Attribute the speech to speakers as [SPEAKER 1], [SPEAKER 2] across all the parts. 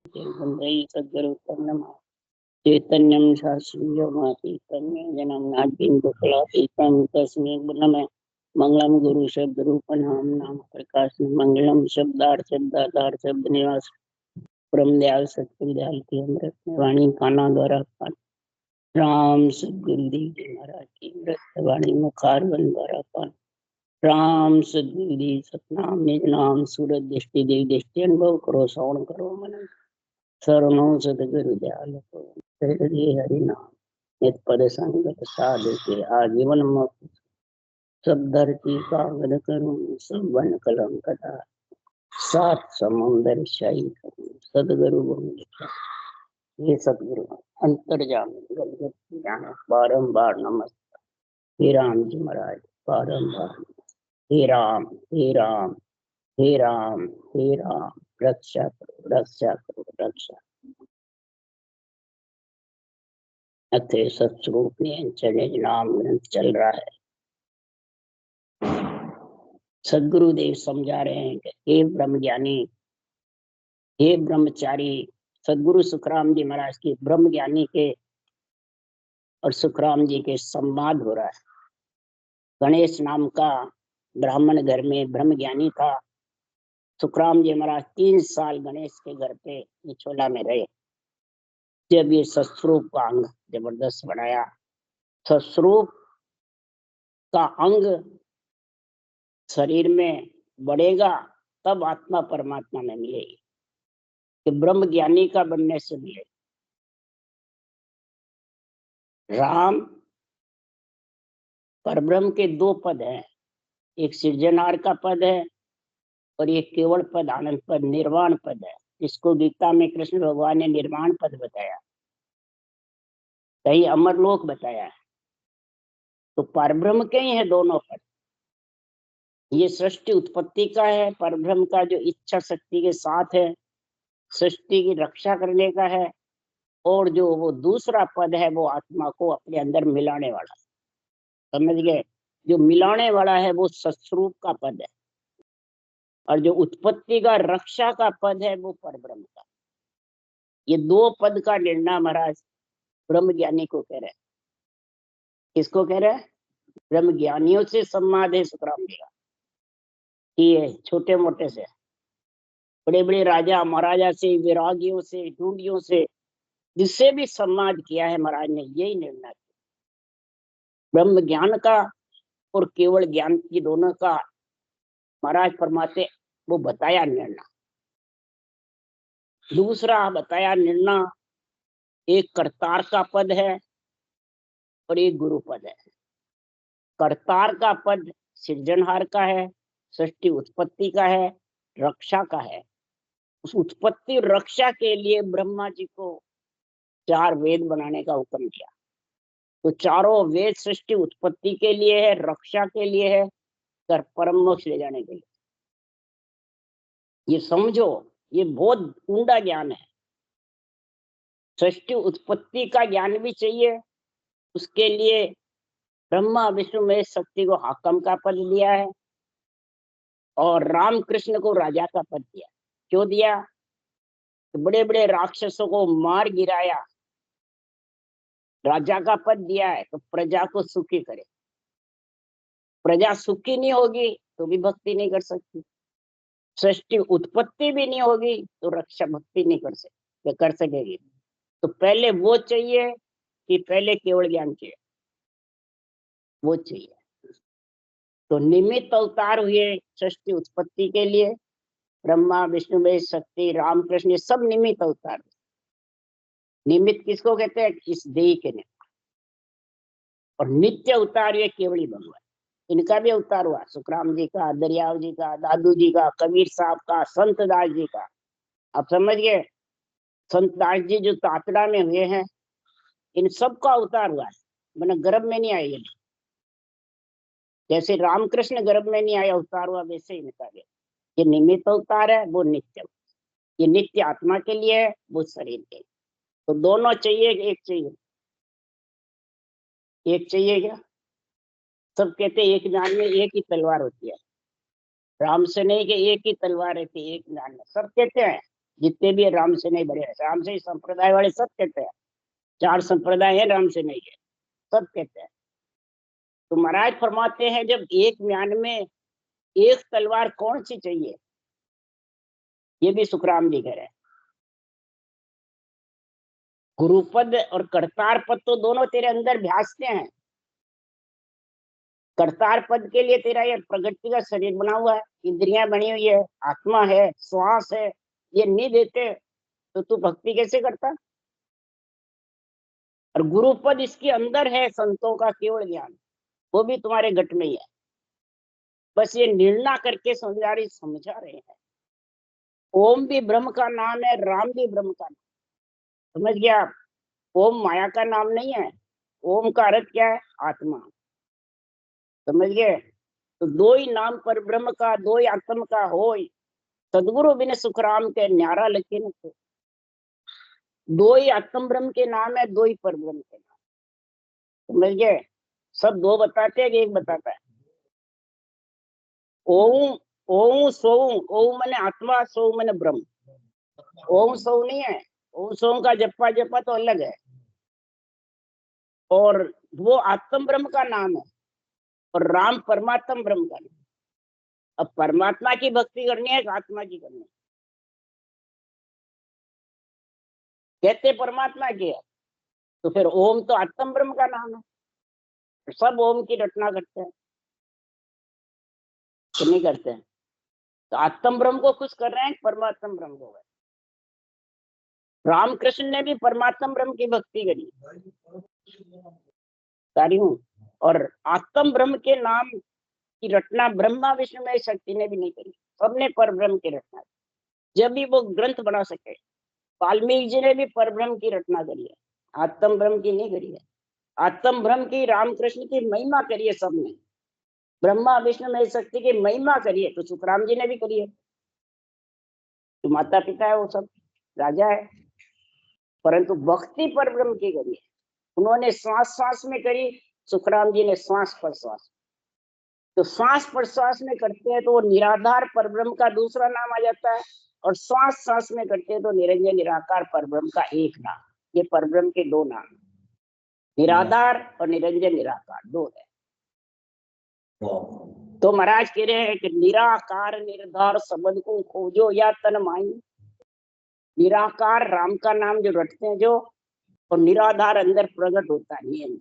[SPEAKER 1] सद्गुरु नमः। चैतन्यं शास्त्रीयमातीतं जनं नाट्यं तस्मै नमः। मंगलम गुरु शब्द रूपनाम नाम प्रकाश मंगलम शब्दार्थ शब्द निवास परम दयाल सतगुरु दयाल की अमृत वाणी काना द्वारा पान राम सतगुरु देव जी महाराज की अमृत वाणी मुखारवन द्वारा पान राम सतगुरु देव सतनाम निज नाम सूरत दृष्टि देव दृष्टि अनुभव करो श्रवण करो मन शरणों सतगुरु दयाल को हरि नाम नित पद संगत साधु के आजीवन मुक्त सब धरती कागद करूं सब वन कलम कटा सात समुंदर शाही करूं सदगुरु गुण लिखा। ये सदगुरु अंतर्जामी गलगत जान बारंबार नमस्कार। हे राम जी महाराज बारंबार हे राम हे राम हे राम हे राम रक्षा करो रक्षा करो रक्षा। अथे सत्स्वरूप में चले नाम ग्रंथ चल रहा है। सदगुरुदेव समझा रहे हैं कि हे ब्रह्म ज्ञानी हे ब्रह्मचारी। सदगुरु सुखराम जी महाराज की ब्रह्म ज्ञानी के और सुखराम जी के संवाद हो रहा है। गणेश नाम का ब्राह्मण घर में ब्रह्म ज्ञानी था। सुखराम जी महाराज 3 साल गणेश के घर पे निचोला में रहे। जब ये सस्वरूप का अंग जबरदस्त बनाया, सस्वरूप का अंग शरीर में बढ़ेगा तब आत्मा परमात्मा में मिलेगी, कि ब्रह्म ज्ञानी का बनने से मिले। राम परब्रह्म के 2 पद हैं, एक सृजनहार का पद है और एक केवल पद आनंद पद निर्वाण पद है, जिसको गीता में कृष्ण भगवान ने निर्वाण पद बताया, कहीं अमरलोक बताया है। तो परब्रह्म के ही है दोनों पद। ये सृष्टि उत्पत्ति का है, परब्रह्म का जो इच्छा शक्ति के साथ है, सृष्टि की रक्षा करने का है, और जो वो दूसरा पद है वो आत्मा को अपने अंदर मिलाने वाला। समझ गए? जो मिलाने वाला है वो सत्स्वरूप का पद है, और जो उत्पत्ति का रक्षा का पद है वो परब्रह्म का। ये 2 पद का निर्णय महाराज ब्रह्म ज्ञानी को कह रहे हैं। किसको कह रहे हैं? ब्रह्म ज्ञानियों से संवाद है सुखराम जी का। ये छोटे मोटे से, बड़े बड़े राजा महाराजा से, विरागियों से, ढूंढियों से, जिससे भी संवाद किया है महाराज ने यही निर्णय किया। ब्रह्म ज्ञान का और केवल ज्ञान की दोनों का महाराज फरमाते वो बताया निर्णय। दूसरा बताया निर्णय, एक करतार का पद है और एक गुरु पद है। करतार का पद सृजनहार का है, सृष्टि उत्पत्ति का है, रक्षा का है। उस उत्पत्ति रक्षा के लिए ब्रह्मा जी को 4 वेद बनाने का हुक्म किया। तो चारों वेद सृष्टि उत्पत्ति के लिए है, रक्षा के लिए है, कर परम मोक्ष ले जाने के लिए। ये समझो, ये बहुत ऊंडा ज्ञान है। सृष्टि उत्पत्ति का ज्ञान भी चाहिए, उसके लिए ब्रह्मा विष्णु महेश शक्ति को हाकम का पद दिया है, और राम कृष्ण को राजा का पद दिया। क्यों दिया? तो बड़े बड़े राक्षसों को मार गिराया, राजा का पद दिया है तो प्रजा को सुखी करे। प्रजा सुखी नहीं होगी तो भी भक्ति नहीं कर सकती, सृष्टि उत्पत्ति भी नहीं होगी तो रक्षा भक्ति नहीं कर सकेगी। तो पहले वो चाहिए कि पहले केवल ज्ञान चाहिए? वो चाहिए। तो निमित्त अवतार हुए सृष्टि उत्पत्ति के लिए, ब्रह्मा विष्णु महेश शक्ति राम कृष्ण, ये सब निमित्त अवतार। निमित्त किसको कहते हैं? इस देह के निमित्त। और नित्य अवतार ये केवली भगवान, इनका भी अवतार हुआ। सुखराम जी का, दरियाव जी का, दादू जी का, कबीर साहब का, संत दास जी का। आप समझ गए? संत दास जी जो तातड़ा में हुए हैं, इन सबका अवतार हुआ है, मैंने गर्भ में नहीं आए। जैसे रामकृष्ण गर्भ में नहीं आया अवतार हुआ, वैसे ही इनका भी। ये निमित्त अवतार है, वो नित्य। ये नित्य आत्मा के लिए है, वो शरीर के लिए। तो दोनों चाहिए, एक चाहिए? एक चाहिए क्या? सब कहते हैं एक जान में एक ही तलवार होती है। राम से नहीं कि एक ही तलवार रहती है एक जान में, सब कहते हैं जितने भी राम से नहीं बड़े, राम से संप्रदाय वाले सब कहते हैं, 4 संप्रदाय है राम से नहीं है, सब कहते हैं। तो महाराज फरमाते हैं जब एक म्यान में एक तलवार कौन सी चाहिए, ये भी सुखराम जी कह रहे हैं। गुरुपद और करतार पद तो दोनों तेरे अंदर भ्यासते हैं। करतार पद के लिए तेरा ये प्रकृति का शरीर बना हुआ है, इंद्रियां बनी हुई है, आत्मा है, श्वास है, ये नहीं देते तो तू भक्ति कैसे करता। और गुरुपद इसके अंदर है, संतों का केवल ज्ञान, वो भी तुम्हारे घट में ही है। बस ये निर्णय करके समझा रहे हैं। ओम भी ब्रह्म का नाम है, राम भी ब्रह्म का नाम, समझ गया आप। ओम माया का नाम नहीं है, ओम का अर्थ क्या है, आत्मा, समझ गए। तो दो ही नाम पर ब्रह्म का, दो ही आत्म का हो, सदगुरु बिन सुखराम के न्यारा लगे न थे। दो ही आत्म ब्रह्म के नाम है, दो ही पर ब्रह्म के नाम, समझ गए। सब दो बताते हैं कि एक बताता है। ओम, ओम सोम, ओम मैंने आत्मा, सोम मैंने ब्रह्म। ओम सो नहीं है, ओम सोम का जप्पा जप्पा तो अलग है, और वो आत्म ब्रह्म का नाम है, और राम परमात्म ब्रह्म का नाम। अब परमात्मा की भक्ति करनी है कि आत्मा की करनी है, कहते परमात्मा की है, तो फिर ओम तो आत्म ब्रह्म का नाम है, सब ओम की रचना करते हैं तो नहीं करते हैं। तो आत्म ब्रह्म को खुश कर रहे हैं, परमात्म ब्रह्म को। रामकृष्ण ने भी परमात्म ब्रह्म की भक्ति करी सारी हूँ, और आत्म ब्रह्म के नाम की रचना ब्रह्मा विष्णु में शक्ति ने भी नहीं करी, सबने पर ब्रह्म की रचना, जब भी वो ग्रंथ बना सके। वाल्मीकि जी ने भी पर ब्रह्म की रचना करी है, आत्म ब्रह्म की नहीं करी है। आत्म ब्रह्म की, रामकृष्ण की महिमा करी है सबने, ब्रह्मा विष्णु में शक्ति की महिमा करी है, तो सुखराम जी ने भी करी है। तो माता पिता है, वो सब राजा है, परंतु भक्ति पर ब्रह्म की करी है। उन्होंने श्वास श्वास में करी, सुखराम जी ने श्वास पर श्वास। तो श्वास पर श्वास में करते हैं तो वो निराधार पर ब्रह्म का दूसरा नाम आ जाता है, और श्वास श्वास में करते हैं तो निरंजन निराकार पर ब्रह्म का एक नाम। ये पर ब्रह्म के दो नाम, निराधार और निरंजन निराकार, दो है। तो महाराज कह रहे हैं कि निराकार निर्धार शब्द को खोजो या तन माई। निराकार राम का नाम जो रटते हैं जो, और निराधार अंदर प्रकट होता है नियम,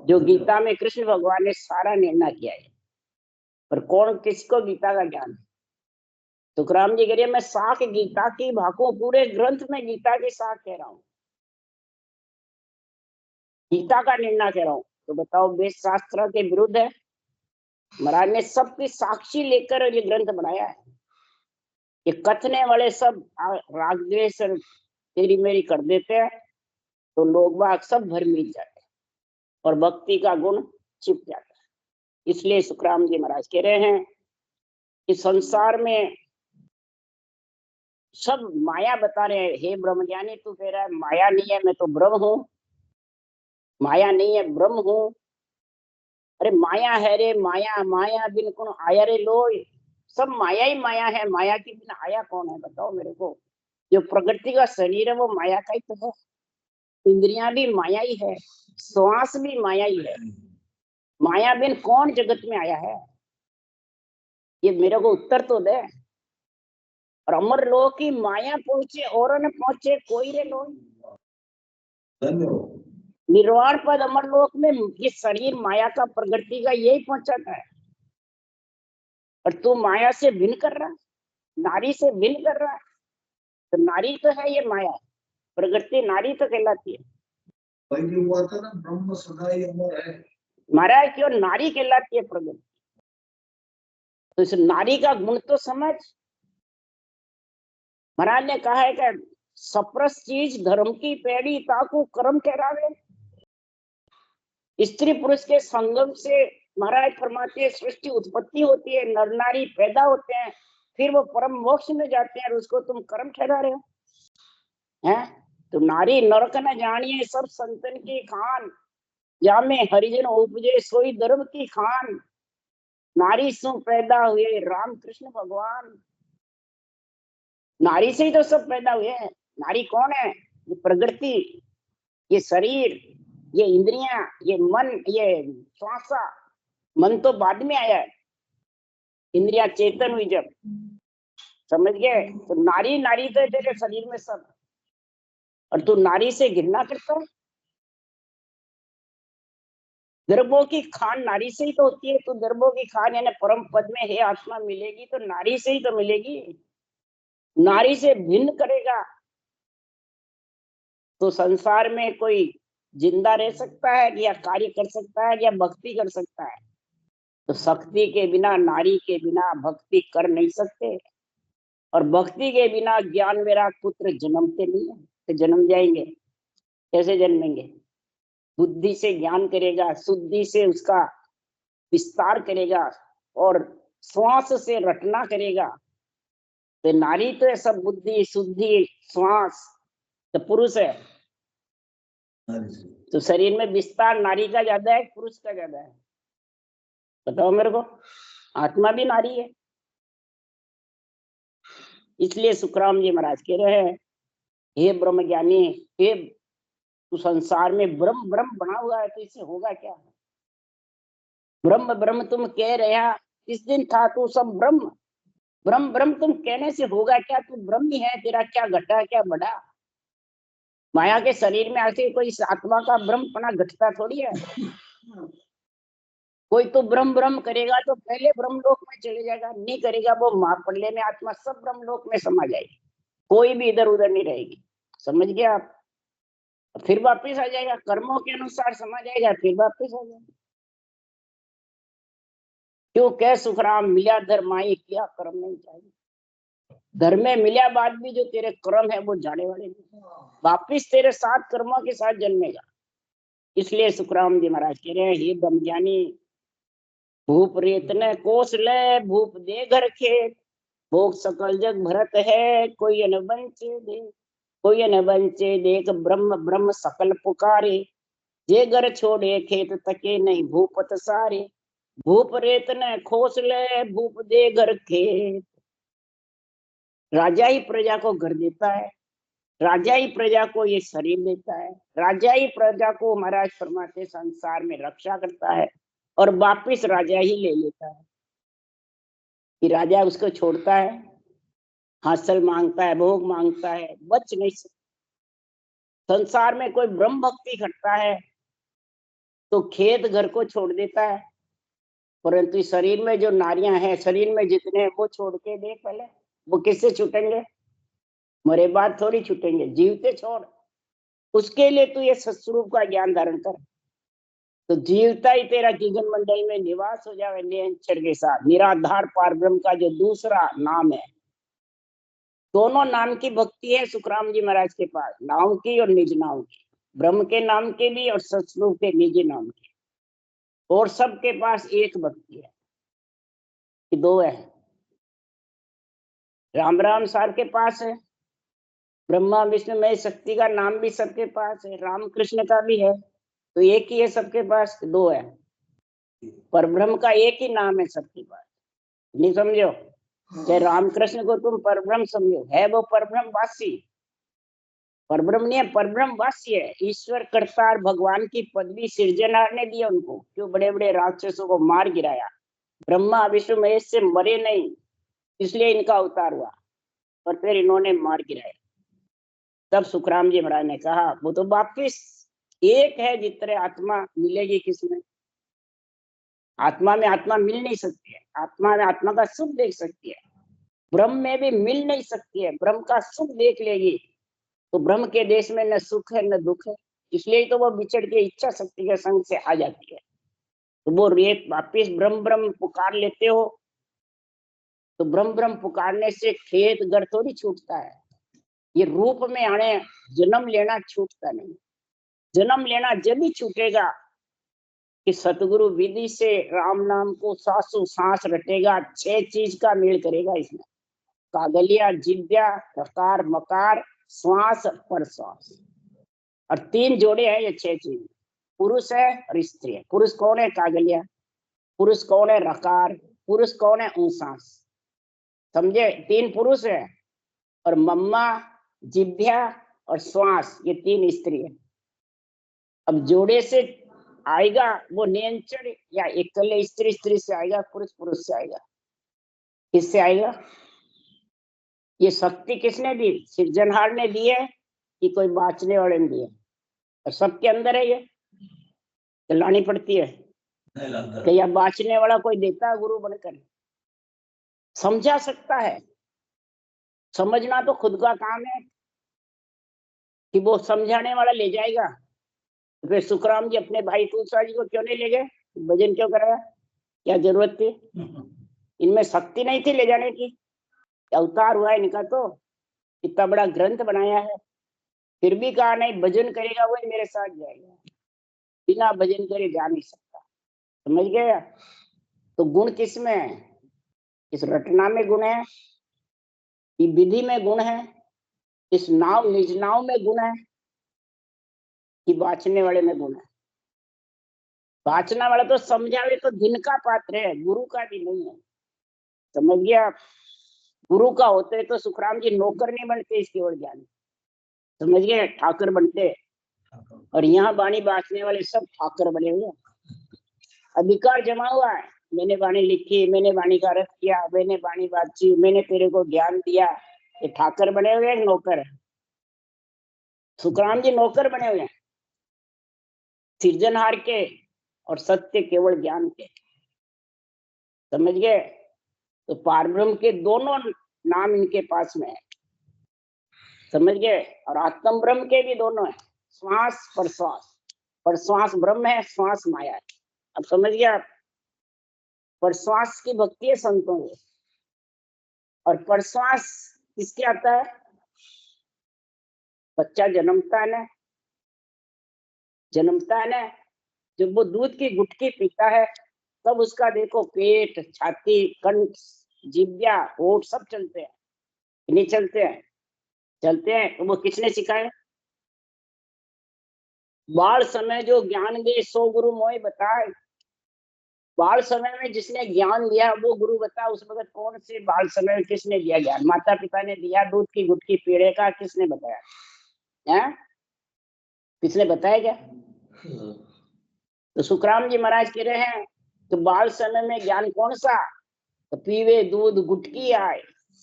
[SPEAKER 1] जो गीता में कृष्ण भगवान ने सारा निर्णय किया है। पर कौन किसको गीता का ज्ञान है? तुकराम जी कह रहे मैं साख गीता की भाको, पूरे ग्रंथ में गीता की साख कह रहा हूँ, गीता का निर्णय कह रहा हूँ। तो बताओ वेद शास्त्र के विरुद्ध है? महाराज ने सबकी साक्षी लेकर ये ग्रंथ बनाया है। ये कथने वाले सब राग द्वेष तेरी मेरी कर देते हैं, तो लोग बाग सब भर मिल जाते हैं और भक्ति का गुण छिप जाता है। इसलिए सुखराम जी महाराज कह रहे हैं कि संसार में सब माया बता रहे हैं। हे ब्रह्मज्ञानी, तू कह रहा है माया नहीं है, मैं तो ब्रह्म हूँ, माया नहीं है ब्रह्म हूँ। अरे माया है रे माया, माया बिन कौन आया रे लोय। सब माया ही माया है, माया के बिना आया कौन है बताओ मेरे को। जो प्रकृति का शरीर है वो माया का ही तो है, इंद्रियां भी माया ही है, श्वास भी माया ही है। माया बिन कौन जगत में आया है, ये मेरे को उत्तर तो दे। और अमर लोक की माया पहुंचे और न पहुंचे कोई रे लोग। निर्वाण पद अमर लोक में ये शरीर माया का प्रकृति का यही पहुंचाता है, और तू माया से भिन्न कर रहा है, नारी से भिन्न कर रहा है। तो नारी तो है ये माया, प्रकृति नारी तो कहलाती है। पहले हुआ था ना ब्रह्म सदा ही अमर है, महाराज क्यों नारी कहलाती है प्रकृति। तो इस नारी का गुण तो समझ। महाराज ने कहा है कि सप्रस चीज धर्म की पैड़ी ताकू कर्म ठहरावे। स्त्री पुरुष के संगम से महाराज फरमाते हैं सृष्टि उत्पत्ति होती है, नर नारी पैदा होते हैं, फिर वो परम मोक्ष में जाते हैं, और उसको तुम कर्म ठहरा रहे हो हैं। तो नारी नरक न जानिए सब संतन की खान, जामे हरिजन उपजे सोई धर्म की खान। नारी सु पैदा हुए राम कृष्ण भगवान। नारी से ही तो सब पैदा हुए हैं। नारी कौन है? ये प्रकृति, ये शरीर, ये इंद्रियां, ये मन, ये श्वासा। मन तो बाद में आया है, इंद्रियां चेतन हुई जब, समझ गए? तो नारी नारी तो है तेरे शरीर में सब, और तू नारी से घृणा करता है। गर्भों की खान नारी से ही तो होती है। तो गर्भों की खान यानी परम पद में है आत्मा मिलेगी तो नारी से ही तो मिलेगी। नारी से भिन्न करेगा तो संसार में कोई जिंदा रह सकता है, या कार्य कर सकता है, या भक्ति कर सकता है? तो शक्ति के बिना, नारी के बिना भक्ति कर नहीं सकते। और भक्ति के बिना ज्ञान मेरा पुत्र जन्मते नहीं है। तो जन्म जाएंगे, कैसे जन्मेंगे? बुद्धि से ज्ञान करेगा, शुद्धि से उसका विस्तार करेगा, और श्वास से रटना करेगा। तो नारी तो है सब बुद्धि शुद्धि श्वास, तो पुरुष है। तो शरीर में विस्तार नारी का ज्यादा है, पुरुष का ज्यादा है? बताओ मेरे को। आत्मा भी नारी है। इसलिए सुखराम जी महाराज कह रहे हैं, हे ब्रह्म ज्ञानी, हे तू संसार में ब्रह्म ब्रह्म बना हुआ है, तो इससे होगा क्या? ब्रह्म ब्रह्म तुम कह रहे हैं, इस दिन था तू सब ब्रह्म। ब्रह्म ब्रह्म तुम कहने से होगा क्या? तू ब्रह्म ही है, तेरा क्या घटा क्या बढ़ा? माया के शरीर में आके कोई इस आत्मा का ब्रह्मपना घटता थोड़ी है। कोई तो ब्रह्म ब्रह्म करेगा तो पहले ब्रह्म लोक में चले जाएगा, नहीं करेगा वो महाप्रलय में आत्मा सब ब्रह्म लोक में समा जाएगी, कोई भी इधर उधर नहीं रहेगी। समझ गए आप? फिर वापिस आ जाएगा, कर्मों के अनुसार समा जाएगा, फिर वापिस आ जाएगा। क्यों कह सुखराम, मिला धर्माई किया कर्म नहीं चाहिए। धर्म में मिला बाद भी जो तेरे कर्म है वो जाने वाले नहीं, वापिस तेरे साथ कर्मों के साथ जन्मेगा। इसलिए सुखराम जी महाराज कह रहे हैं, हे ब्रह्मज्ञानी, भूप रेत ने कोस ले, भूप दे घर खेत, भोग सकल जग भरत है, कोई न बंचे दे, कोई न बंचे देख, ब्रह्म ब्रह्म सकल पुकारे, जे घर छोड़े खेत तके नहीं भूपत सारे, भूप रेत ने खोस ले, भूप दे घर खेत। राजा ही प्रजा को घर देता है, राजा ही प्रजा को ये शरीर देता है, राजा ही प्रजा को महाराज फरमाते संसार में रक्षा करता है, और वापिस राजा ही ले लेता है। कि राजा उसको छोड़ता है, हासिल मांगता है, भोग मांगता है, बच नहीं सकता। संसार में कोई ब्रह्म भक्ति करता है तो खेत घर को छोड़ देता है, परंतु शरीर में जो नारियां हैं, शरीर में जितने हैं वो छोड़ के दे पहले। वो किससे छूटेंगे? मरे बाद थोड़ी छूटेंगे, जीवते छोड़। उसके लिए तू ये सत्स्वरूप का ज्ञान धारण कर, तो जीवता ही तेरा जीवन मंडल में निवास हो जाए निरंतर के साथ। निराधार पार ब्रह्म का जो दूसरा नाम है, दोनों नाम की भक्ति है सुखराम जी महाराज के पास, नाम की और निज नाम की, ब्रह्म के नाम के भी और सत्स्वरूप के निज नाम की। और सबके पास एक भक्ति है कि दो है। राम राम सार के पास है, ब्रह्मा विष्णु महेश शक्ति का नाम भी सबके पास है, राम कृष्ण का भी है, तो एक ही है सबके पास, दो है। पर ब्रह्म का एक ही नाम है सबके पास। नहीं समझो? चाहे रामकृष्ण को तुम परब्रह्म समझो, है वो परब्रह्म वासी, परब्रह्म नहीं है, परब्रह्म वासी है। ईश्वर कर्ता भगवान की पदवी सृजनहार ने दी उनको, क्यों बड़े बड़े राक्षसों को मार गिराया। ब्रह्मा विष्णु महेश से मरे नहीं, इसलिए इनका अवतार हुआ, और फिर इन्होंने मार गिराया। तब सुखराम जी महाराज ने कहा, वो तो वापिस एक है, जितने आत्मा मिलेगी किसमें? आत्मा में आत्मा मिल नहीं सकती है, आत्मा में आत्मा का सुख देख सकती है, ब्रह्म में भी मिल नहीं सकती है। ब्रह्म का सुख देख लेगी तो ब्रह्म के देश में न सुख है न दुख है, इसलिए तो वो बिछड़ के इच्छा शक्ति के संग से आ जाती है। तो वो रेत वापिस ब्रह्म ब्रह्म पुकार लेते हो, तो ब्रह्म ब्रह्म पुकारने से खेत घर थोड़ी छूटता है। ये रूप में आने जन्म लेना छूटता नहीं। जन्म लेना जब भी छूटेगा कि सतगुरु विधि से राम नाम को सासु सांस रटेगा, 6 चीज का मेल करेगा इसमें, कागलिया जिव्या रकार मकार श्वास पर श्वास, और 3 जोड़े हैं ये 6 चीज। पुरुष है और स्त्री है। पुरुष कौन है? कागलिया। पुरुष कौन है? रकार। पुरुष कौन है? ऊंसास। समझे? 3 पुरुष है और मम्मा, जिभ्या और श्वास, ये 3 स्त्री है। अब जोड़े से आएगा वो नियंत्रण, या एकल स्त्री स्त्री से आएगा, पुरुष पुरुष से आएगा। किससे आएगा? ये शक्ति किसने दी? सृजनहार ने दी है कि कोई बाँचने वाले ने दी है? और सबके अंदर है, ये लानी पड़ती है। तो यह बाँचने वाला कोई देता है गुरु बनकर? समझा सकता है। समझना तो खुद का काम है कि वो समझाने वाला ले जाएगा। तो फिर सुखराम जी अपने भाई तुलसा जी को क्यों नहीं ले गए? भजन क्यों कराया? क्या जरूरत थी? इनमें शक्ति नहीं थी ले जाने की? अवतार हुआ है इनका, तो इतना बड़ा ग्रंथ बनाया है, फिर भी कहा नहीं भजन करेगा वही मेरे साथ जाएगा, बिना भजन करे जा नहीं सकता। समझ गए? तो गुण किस में है? इस रटना में गुण है, इस विधि में गुण है, इस नाव निज नाव में गुण है, कि बाँचने वाले में गुण है? बाँचने वाला तो समझावे तो दिन का पात्र है, गुरु का भी नहीं है। समझ गया? गुरु का होते तो सुखराम जी नौकर नहीं बनते इसकी ओर ज्ञान। समझ गए? ठाकुर बनते। और यहाँ वाणी बाँचने वाले सब ठाकुर बने हुए हैं। अधिकार जमा हुआ है, मैंने वाणी लिखी, मैंने वाणी का अर्थ किया, मैंने वाणी बाँची, मैंने तेरे को ज्ञान दिया। ये ठाकुर बने हुए हैं, नौकर है। सुखराम जी नौकर बने हुए हैं सृजनहार के और सत्य केवल ज्ञान के। समझ गए? तो पारब्रह्म के दोनों नाम इनके पास में है। समझ गए? और आत्म ब्रह्म के भी दोनों है, श्वास प्रश्वास। प्रश्वास ब्रह्म है, श्वास माया है। अब समझ गया? प्रश्वास की भक्ति है संतों में। और प्रश्वास किसके आता है? बच्चा जन्मता है ना, जन्मता है ना, जब वो दूध की गुटकी पीता है तब उसका देखो पेट, छाती, कंठ, जिह्वा, होठ सब चलते हैं, नहीं चलते हैं? चलते हैं। तो वो किसने सिखाया? बाल समय जो ज्ञान दे सो गुरु मोहि बताए। बाल समय में जिसने ज्ञान दिया वो गुरु बता। उस वक्त कौन से बाल समय में किसने दिया ज्ञान? माता पिता ने दिया। दूध की गुटकी पीने का किसने बताया है? किसने बताया क्या? तो सुखराम जी महाराज कह रहे हैं तो बाल समय में ज्ञान कौन सा? तो पीवे दूध गुटकी आए।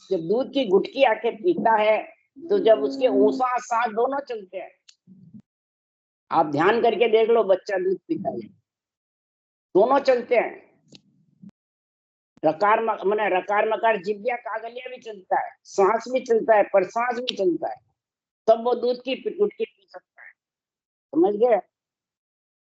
[SPEAKER 1] जब दूध की गुटकी आके पीता है तो जब उसके ऊषा सांस दोनों चलते हैं। आप ध्यान करके देख लो, बच्चा दूध पीता है, दोनों चलते हैं। रकार मैंने रकार मकार जिभ्या कागलिया भी चलता है, सांस भी चलता है, प्रश्वास भी चलता है, तब वो दूध की गुटकी पी सकता है। समझ गए?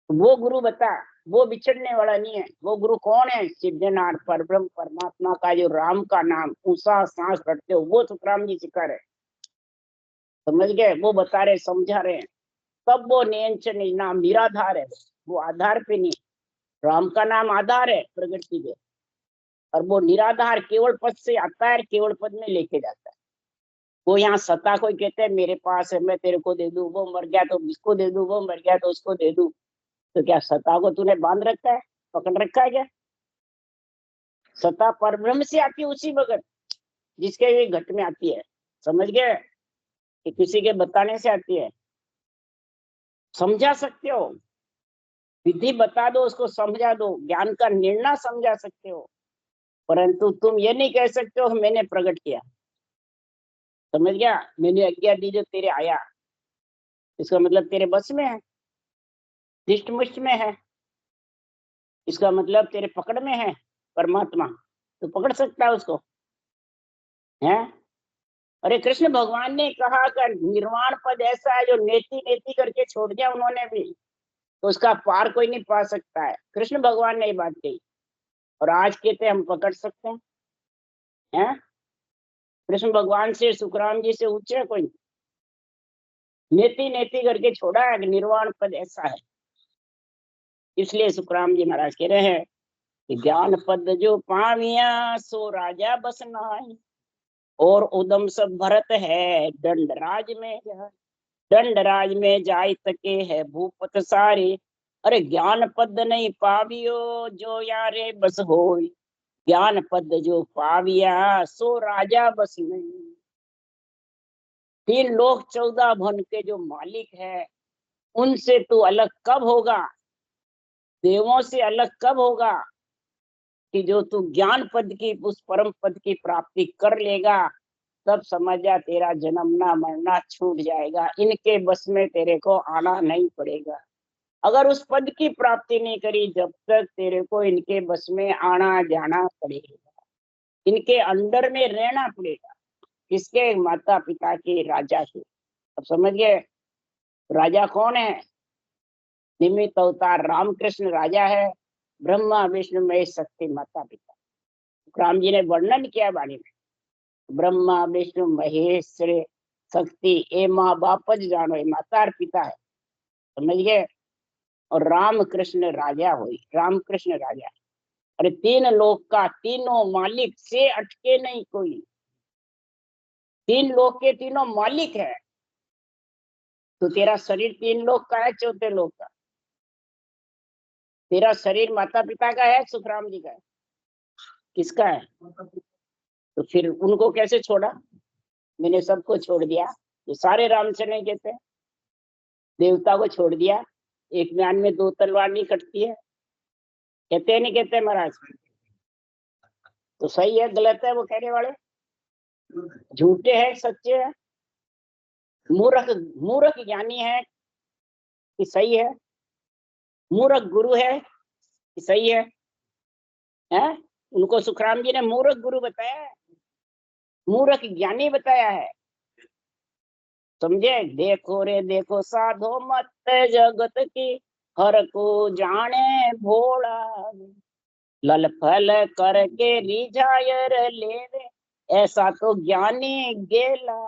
[SPEAKER 1] वो गुरु बता, वो बिछड़ने वाला नहीं है। वो गुरु कौन है? सिद्धनाथ परब्रह्म परमात्मा का जो राम का नाम ऊषा सांस रखते हो वो सुखराम जी सिखा रहे। समझ गए? वो बता रहे, समझा रहे हैं। तब वो नियंत्रण नाम निराधार है, वो आधार पे नहीं। राम का नाम आधार है प्रगति पे, और वो निराधार केवल पद से आता है, केवल पद में लेके जाता है। वो यहाँ सत्ता कोई कहते हैं मेरे पास है, मैं तेरे को दे दूं, वो मर गया तो इसको दे दूं, वो मर गया तो उसको दे दूं। तो क्या सत्ता को तूने बांध रखा है, पकड़ रखा है क्या? सत्ता परब्रह्म से आती है उसी वक्त जिसके भी घट में आती है। समझ गए? कि किसी के बताने से आती है। समझा सकते हो, विधि बता दो, उसको समझा दो, ज्ञान का निर्णय समझा सकते हो, परंतु तुम ये नहीं कह सकते हो मैंने प्रकट किया। समझ गया? मैंने आज्ञा दी जो तेरे आया, इसका मतलब तेरे बस में है, दिष्ट मुष्ट में है, इसका मतलब तेरे पकड़ में है परमात्मा, तो पकड़ सकता है उसको है? अरे कृष्ण भगवान ने कहा कि निर्वाण पद ऐसा है जो नेति नेति करके छोड़ दिया उन्होंने भी, तो उसका पार कोई नहीं पा सकता है। कृष्ण भगवान ने ये बात कही, और आज कहते हम पकड़ सकते हैं? कृष्ण भगवान से सुखराम जी से ऊंचे कोई? नेति नेति करके छोड़ा है कि निर्वाण पद ऐसा है। इसलिए सुखराम जी महाराज कह रहे हैं कि ज्ञान पद जो पाविया सो राजा बस नाई, और उदम सब भरत है दंड राज में जाए। दंड राज में जाय तके है भूपत सारे। अरे ज्ञान पद नहीं पावियो जो यारे बस होई। ज्ञान पद जो पाविया सो राजा बस नहीं। तीन लोक 14 भवन के जो मालिक है, उनसे तू अलग कब होगा, देवों से अलग कब होगा, कि जो तू ज्ञान पद की, उस परम पद की प्राप्ति कर लेगा, तब समझ जा तेरा जन्मना मरना छूट जाएगा। इनके बस में तेरे को आना नहीं पड़ेगा। अगर उस पद की प्राप्ति नहीं करी, जब तक तेरे को इनके बस में आना जाना पड़ेगा, इनके अंडर में रहना पड़ेगा। किसके? माता पिता के, राजा के। अब समझ गए राजा कौन है? निमित्त अवतार रामकृष्ण राजा है, ब्रह्मा विष्णु महेश शक्ति माता पिता। राम जी ने वर्णन किया वाणी में, ब्रह्मा विष्णु महेश शक्ति ए माँ बाप ज जानो, ए माता और पिता है। समझ गए? और राम कृष्ण राजा हुई, राम कृष्ण राजा। अरे तीन लोक का तीनों मालिक से अटके नहीं कोई, तीन लोक के तीनों मालिक है। तो तेरा शरीर तीन लोक का है, चौथे लोक का। तेरा शरीर माता पिता का है, सुखराम जी का है, किसका है? तो फिर उनको कैसे छोड़ा? मैंने सबको छोड़ दिया। ये सारे राम से नहीं कहते, देवता को छोड़ दिया। एक म्यान में दो तलवार नहीं कटती है, कहते नहीं कहते महाराज? तो सही है गलत है वो कहने वाले? झूठे हैं सच्चे हैं? मूर्ख मूर्ख ज्ञानी है कि सही है? मूर्ख गुरु है कि सही है? हैं? उनको सुखराम जी ने मूर्ख गुरु बताया है, मूर्ख ज्ञानी बताया है। समझे? देखो रे देखो साधो मत जगत की, हर को जाने भोला, लल फल करके रिझायर लेवे, ऐसा तो ज्ञानी गेला।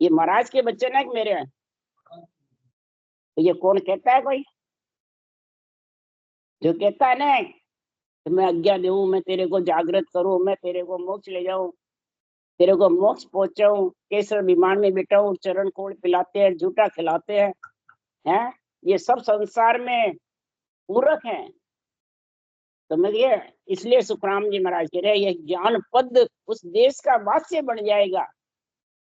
[SPEAKER 1] ये महाराज के बच्चे ना मेरे हैं। तो ये कौन कहता है? कोई जो कहता है ना कि मैं आज्ञा दूं, मैं तेरे को जागृत करूं, मैं तेरे को मोक्ष ले जाऊं, तेरे को मोक्ष पहुंचाऊं, केसर विमान में बिठाऊं, चरण कोड़ पिलाते हैं, झूठा खिलाते हैं? ये सब संसार में मूर्ख हैं। समझिए? इसलिए सुखराम जी महाराज कह रहे ये ज्ञान पद उस देश का वास्य बन जाएगा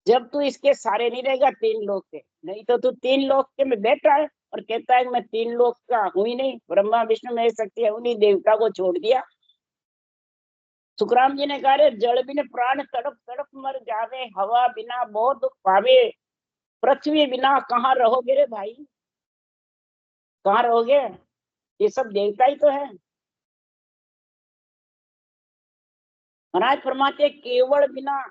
[SPEAKER 1] जब तू इसके सारे नहीं रहेगा तीन लोक के। नहीं तो तू तीन लोक के में बैठा है और कहता है मैं तीन लोक का हूं ही नहीं, ब्रह्मा विष्णु महेश शक्ति है, उन्हीं देवता को छोड़ दिया। सुखराम जी ने कहा रे जल बिन प्राण तड़प तड़प मर जावे, हवा बिना बहुत दुख पावे, पृथ्वी बिना कहाँ रहोगे रे भाई, कहाँ रहोगे? ये सब देवता ही तो है। महाराज फरमाते केवल बिना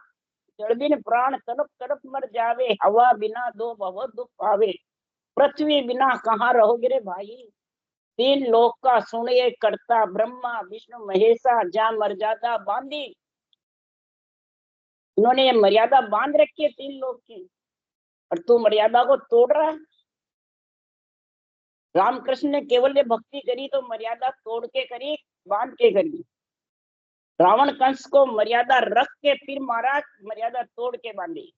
[SPEAKER 1] जड़ बिन प्राण तड़प तड़प मर जावे, हवा बिना दो बहुत दुख पावे, पृथ्वी बिना कहाँ रहोगे रे भाई। तीन लोक का सुनिए करता, ब्रह्मा विष्णु महेशा, जा मर्यादा बांधी। इन्होंने ये मर्यादा बांध रखी है तीन लोक की, और तू मर्यादा को तोड़ रहा है। रामकृष्ण ने केवल ये भक्ति करी तो मर्यादा तोड़ के करी, बांध के करी। रावण कंस को मर्यादा रख के फिर मारा, मर्यादा तोड़ के बांधी।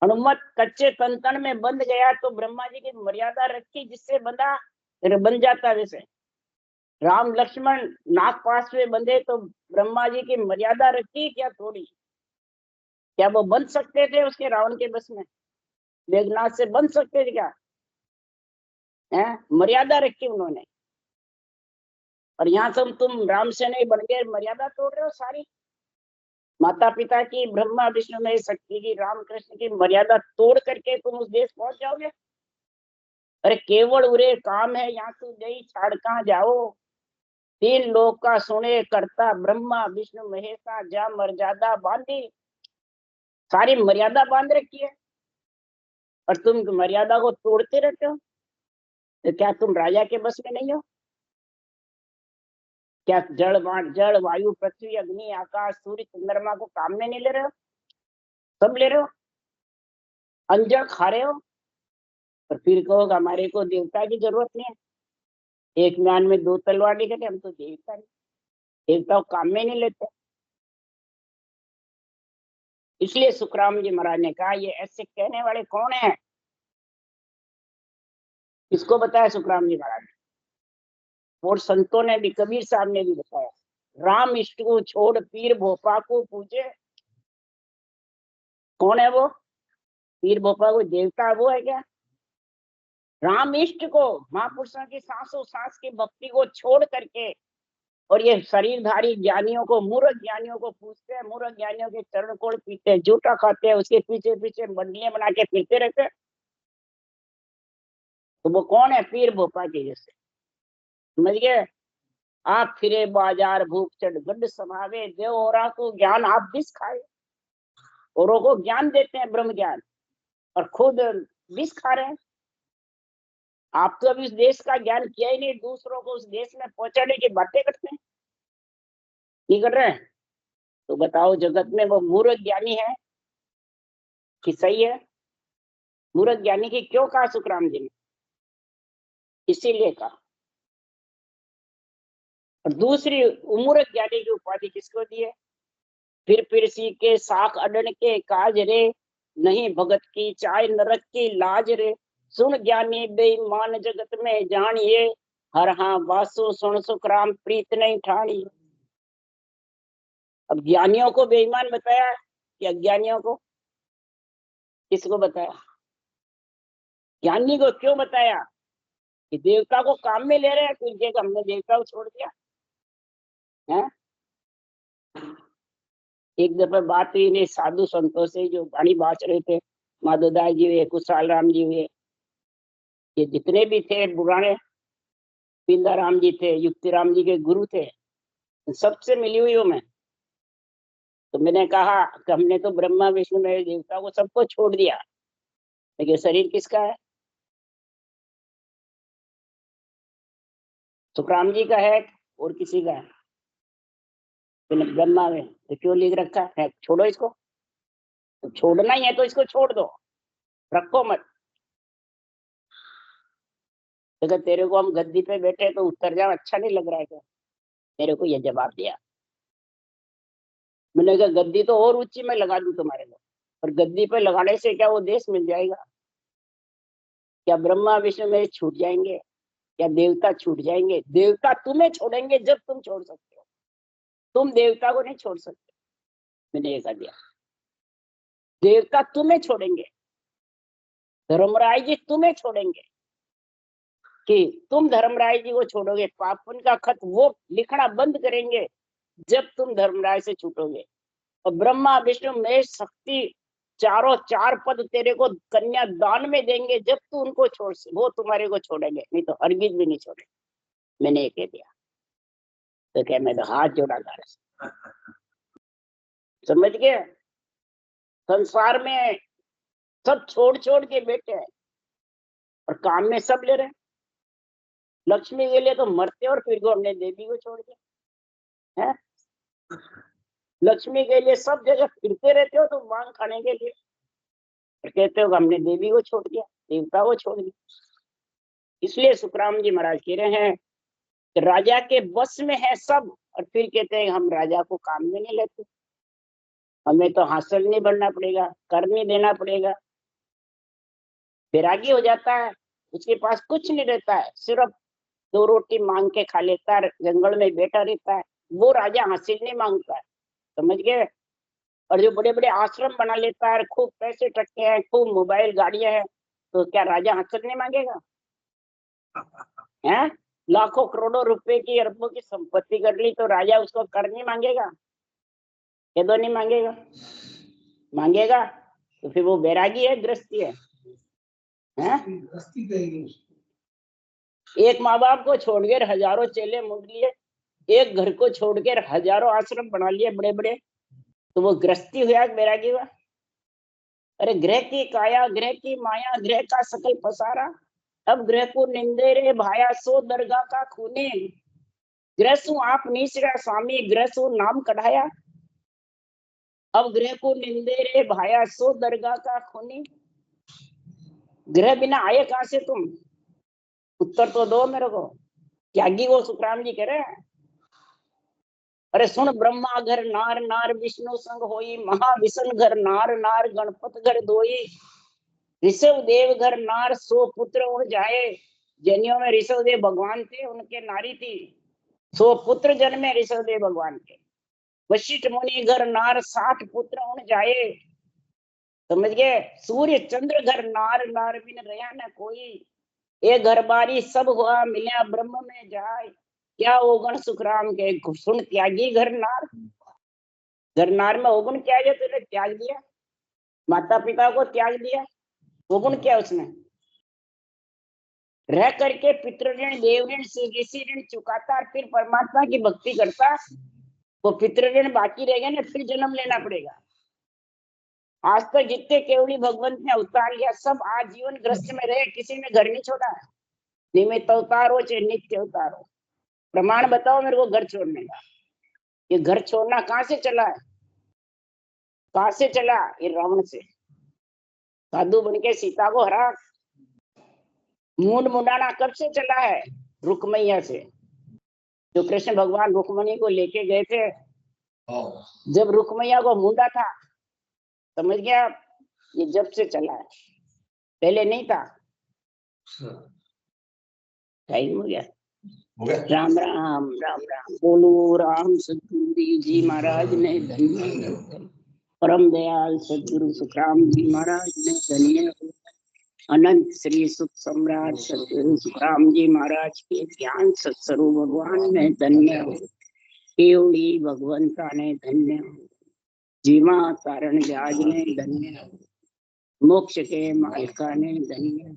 [SPEAKER 1] हनुमत कच्चे तंतन में बंध गया तो ब्रह्मा जी की मर्यादा रखी, जिससे बंधा बन जाता। वैसे राम लक्ष्मण नागपाश में बंधे तो ब्रह्मा जी की मर्यादा रखी क्या थोड़ी? क्या वो बन सकते थे उसके रावण के बस में? मेघनाथ से बन सकते थे क्या? है मर्यादा रखी उन्होंने। और यहाँ तुम राम से नहीं बन गए, मर्यादा तोड़ रहे हो सारी। माता पिता की, ब्रह्मा विष्णु में शक्ति की, राम कृष्ण की मर्यादा तोड़ करके तुम उस देश पहुंच जाओगे। अरे केवल उरे काम है, यहाँ तू गई छाड़ कहाँ जाओ। तीन लोक का सुने करता, ब्रह्मा विष्णु महेशा, जा मर्यादा बांधी। सारी मर्यादा बांध रखी है और तुम मर्यादा को तोड़ते रहते हो। तो क्या तुम राजा के बस में नहीं हो? क्या जड़ वायु पृथ्वी अग्नि आकाश सूर्य चंद्रमा को काम में नहीं ले रहे हो? सब ले रहे हो, अंजड़ खा रहे हो। और फिर कहो हमारे को देवता की जरूरत नहीं है, एक म्यान में दो तलवार नहीं कहते, हम तो देवता नहीं, देवता को काम में नहीं लेते। इसलिए सुखराम जी महाराज ने कहा ये ऐसे कहने वाले कौन है? किसको बताया सुखराम जी महाराज? और संतों ने भी, कबीर साहब ने भी बताया, राम इष्ट को छोड़ पीर भोपा को पूजे। कौन है वो? पीर भोपा कोई देवता वो है क्या? राम इष्ट को, महापुरुषों की सांसों सांस की भक्ति को छोड़ करके और ये शरीरधारी ज्ञानियों को, मूर्ख ज्ञानियों को पूछते हैं, मूर्ख ज्ञानियों के चरण कोड़ पीते हैं, जूठा खाते हैं, उसके पीछे पीछे बंडलियां बना के फिरते रहते हैं। तो वो कौन है? पीर भोपा के जैसे, समझ गए? आप फिरे बाजार भूख चढ़ गड्ढ समावे, देव औरा को ज्ञान आप विष खाए। औरों को ज्ञान देते हैं, ब्रह्म ज्ञान, और खुद विष खा रहे हैं। आप तो अभी उस देश का ज्ञान किया ही नहीं, दूसरों को उस देश में पहुंचाने की बातें करते हैं, नहीं कर रहे हैं। तो बताओ, जगत में वो मूर्ख ज्ञानी है कि सही है? मूर्ख ज्ञानी की क्यों कहा सुखराम जी ने? इसीलिए कहा। और दूसरी, मूर्ख ज्ञानी की उपाधि किसको दी है? फिर सी के साख अडन के काज रे, नहीं भगत की चाय नरक की लाज रे। सुन ज्ञानी बेईमान जगत में जानिए, हर हाँ वासु सुन सुखराम प्रीत नहीं ठानी। अब ज्ञानियों को बेईमान बताया कि अज्ञानियों को? किसको बताया? ज्ञानी को क्यों बताया? कि देवता को काम में ले रहे हैं, तुझे हमने देवता को छोड़ दिया है? एक दफा बात हुई नहीं साधु संतों से, जो वाणी बांच रहे थे, माधोदास जी हुए, कुशाल राम जी हुए, ये जितने भी थे पुराने, पिंदा राम जी थे, युक्ति राम जी के गुरु थे, सबसे मिली हुई हूँ मैं। तो मैंने कहा कि हमने तो ब्रह्मा विष्णु महेश देवता को सबको छोड़ दिया, लेकिन शरीर किसका है? सुखराम जी का है और किसी का है? ब्रह्मा में तो क्यों लिख रखा है छोड़ो इसको? तो छोड़ना ही है तो इसको छोड़ दो, रखो मत। अगर तेरे को हम गद्दी पे बैठे तो उत्तर जाओ, अच्छा नहीं लग रहा है क्या? मेरे को ये जवाब दिया। मैंने कहा गद्दी तो और ऊंची मैं लगा दूं तुम्हारे को, और गद्दी पे लगाने से क्या वो देश मिल जाएगा? क्या ब्रह्मा विष्णु में छूट जाएंगे? क्या देवता छूट जाएंगे? देवता तुम्हें छोड़ेंगे जब तुम छोड़ सकते हो, तुम देवता को नहीं छोड़ सकते। मैंने ये कह दिया, देवता तुम्हें छोड़ेंगे, धर्मराय जी तुम्हें छोड़ेंगे। कि तुम धर्मराय जी को छोड़ोगे, पापन का खत वो लिखना बंद करेंगे जब तुम धर्मराय से छूटोगे। और ब्रह्मा विष्णु महेश शक्ति चारों चार पद तेरे को कन्या दान में देंगे जब तू उनको छोड़, वो तुम्हारे को छोड़ेंगे, नहीं तो हरगिज भी नहीं छोड़ेंगे। मैंने ये कह दिया। तो क्या, मैं तो हाथ जोड़ा कर, समझ गए? संसार में सब छोड़ छोड़ के बैठे हैं और काम में सब ले रहे हैं। लक्ष्मी के लिए तो मरते और फिर को हमने देवी को छोड़ दिया है। लक्ष्मी के लिए सब जगह फिरते रहते हो तो मांग खाने के लिए, और कहते हो हमने देवी को छोड़ दिया, देवता को छोड़ दिया। इसलिए सुखराम जी महाराज कह रहे हैं कि राजा के बस में है सब, और फिर कहते हैं हम राजा को काम में नहीं लेते, हमें तो हासिल नहीं बनना पड़ेगा, कर नहीं देना पड़ेगा। बैरागी हो जाता है, उसके पास कुछ नहीं रहता है, सिर्फ दो रोटी मांग के खा लेता है, जंगल में बैठा रहता है, वो राजा हासिल नहीं मांगता है, समझ गए? और जो बड़े बड़े आश्रम बना लेता है, खूब पैसे टकते हैं, खूब मोबाइल गाड़ियां हैं, तो क्या राजा हासिल नहीं मांगेगा? हैं? लाखों करोड़ों रुपए की, अरबों की संपत्ति कर ली तो राजा उसको कर नहीं मांगेगा? ये तो नहीं मांगेगा। मांगेगा तो फिर वो बैरागी है, गृहस्थी है, हैं? एक माँ बाप को छोड़कर हजारों चेले मुंड लिए, एक घर को छोड़कर हजारों आश्रम बना लिए बड़े बड़े, तो वो गृहस्थी हुआ बैरागी हुआ? अरे ग्रह की काया, ग्रह की माया, ग्रह का सकल पसारा, अब ग्रह को निंदे रे भाया, सो दरगाह का खूने। ग्रह सु आप नीचरा स्वामी, ग्रह सु नाम कढ़ाया, अब ग्रह को निंदे रे भाया, सो दरगाह का खूनी। ग्रह बिना आए कहां से तुम? उत्तर तो दो मेरे को। त्यागी को सुखराम जी कह रहे हैं। अरे सुन, ब्रह्मा घर नार नार, विष्णु संग होई, महाविष्णु घर नार नार, गणपत घर दोई। ऋषभ देव घर नार, सो पुत्र उड़ जाए। जैनियों में ऋषभ देव भगवान थे, उनके नारी थी, सो पुत्र जन्मे ऋषभ देव भगवान के। वशिष्ठ मुनि घर नार, 60 पुत्र उड़ जाए। समझ गए? सूर्य चंद्र घर नार, नार बिन रहा न कोई, ये घर बारी सब हुआ मिला ब्रह्म में जाय, क्या ओगण सुखराम के सुन त्यागी घर नार। घर नार में ओगुण क्या है? तूने त्याग दिया, माता पिता को त्याग दिया, ओगुण क्या उसमें? रह करके पितृऋण देव ऋण से ऋषि ऋण चुकाता और फिर परमात्मा की भक्ति करता, वो पितृऋण बाकी रहेगा ना, फिर जन्म लेना पड़ेगा। आज तक जितने केवली भगवंत ने अवतार लिया सब आजीवन ग्रस्त में रहे, किसी ने घर नहीं छोड़ा। निमित्त अवतार हो चाहे नित्य अवतार हो, प्रमाण बताओ मेरे को घर छोड़ने का। ये घर छोड़ना कहाँ से चला है? कहाँ से चला? ये रावण से। साधु बन के सीता को हरा। मूड मुंडाना कब से चला है? रुक्मैया से। जो कृष्ण भगवान रुक्मणी को लेके गए थे, जब रुक्मैया को मुंडा था, समझ गया? ये जब से चला है, पहले नहीं था। टाइम हो गया। राम राम राम राम बोलो। राम सतगुरु देव जी महाराज ने धन्य, परम दयाल सतगुरु सुखराम जी महाराज ने धन्य, अनंत श्री सुख सम्राट सतगुरु सुखराम जी महाराज के ज्ञान सत्स्वरूप भगवान ने धन्य हो, केवली भगवंता ने धन्य हो, जीवा कारण जाज ने धन्य हो, मोक्ष के मालिका ने धन्य हो,